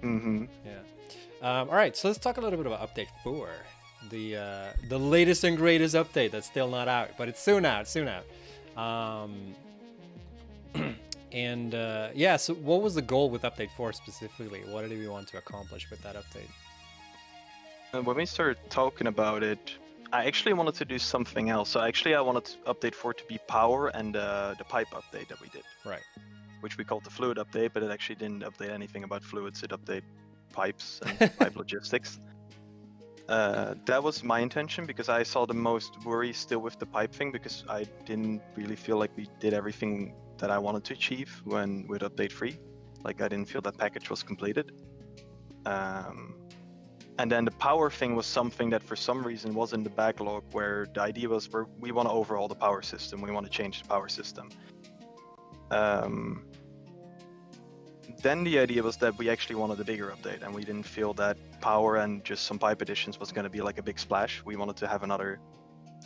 Mm-hmm. Yeah. All right, so let's talk a little bit about update 4, the latest and greatest update that's still not out, but it's soon out. Soon out. Um, and yeah, so what was the goal with update 4 specifically? What did we want to accomplish with that update? And when we started talking about it, I actually wanted to do something else. So actually, I wanted update 4 to be power and the pipe update that we did, Right. which we called the fluid update, but it actually didn't update anything about fluids. It updated pipes and pipe logistics. That was my intention because I saw the most worry still with the pipe thing because I didn't really feel like we did everything that I wanted to achieve when with update 3. Like I didn't feel that package was completed. And then the power thing was something that for some reason was in the backlog where the idea was we want to overhaul the power system. We want to change the power system. Then the idea was that we actually wanted a bigger update and we didn't feel that power and just some pipe additions was going to be like a big splash. We wanted to have another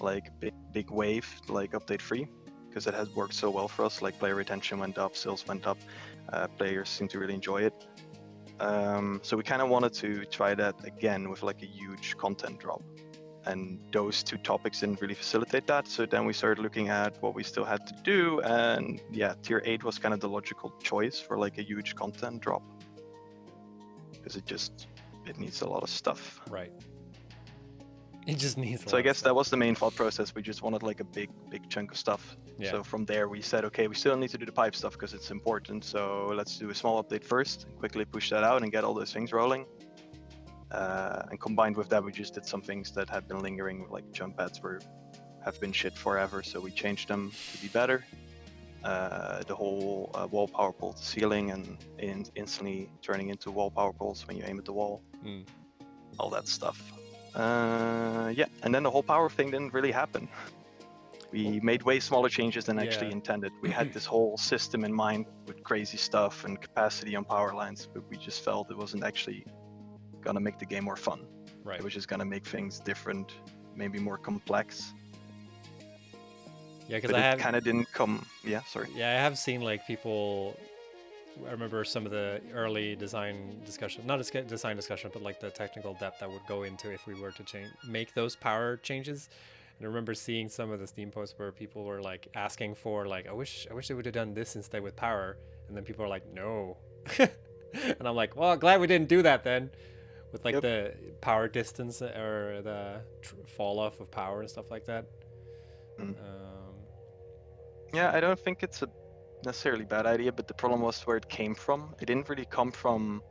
like big wave like update 3 because it has worked so well for us. Like player retention went up, sales went up, players seem to really enjoy it. So we kind of wanted to try that again with like a huge content drop. And those two topics didn't really facilitate that. So then we started looking at what we still had to do. And yeah, tier 8 was kind of the logical choice for like a huge content drop. Because it needs a lot of stuff. Right. It just needs a So lot I of guess stuff. that was the main thought process. We just wanted like a big chunk of stuff. Yeah. So from there we said, okay, we still need to do the pipe stuff because it's important. So let's do a small update first and quickly push that out and get all those things rolling. And combined with that, we just did some things that had been lingering, like jump pads have been shit forever, so we changed them to be better. The whole wall power pole to ceiling and instantly turning into wall power poles when you aim at the wall. All that stuff. Yeah, and then the whole power thing didn't really happen. We made way smaller changes than actually intended. We had this whole system in mind with crazy stuff and capacity on power lines, but we just felt it wasn't actually gonna make the game more fun. Right. It was just gonna make things different, maybe more complex. Yeah, because But I it have kind of didn't come. Yeah, sorry. Yeah, I have seen like people. I remember some of the early design discussion, not a design discussion, but like the technical depth that would go into if we were to make those power changes. And I remember seeing some of the Steam posts where people were like asking for like, I wish they would have done this instead with power, and then people are like, no, and I'm like, well, glad we didn't do that then, with like the power distance or the fall off of power and stuff like that. Yeah, I don't think it's a necessarily bad idea, but the problem was where it came from. It didn't really come from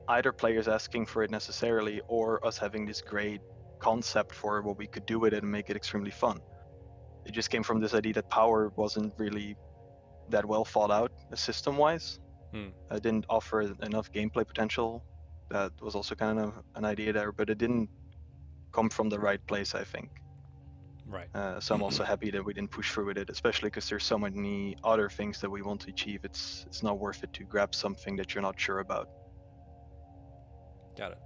either players asking for it necessarily or us having this great concept for what we could do with it and make it extremely fun. It just came from this idea that power wasn't really that well thought out system-wise. It didn't offer enough gameplay potential. That was also kind of an idea there, but it didn't come from the right place, I think. Right. So I'm also happy that we didn't push through with it, especially because there's so many other things that we want to achieve. It's not worth it to grab something that you're not sure about. Got it.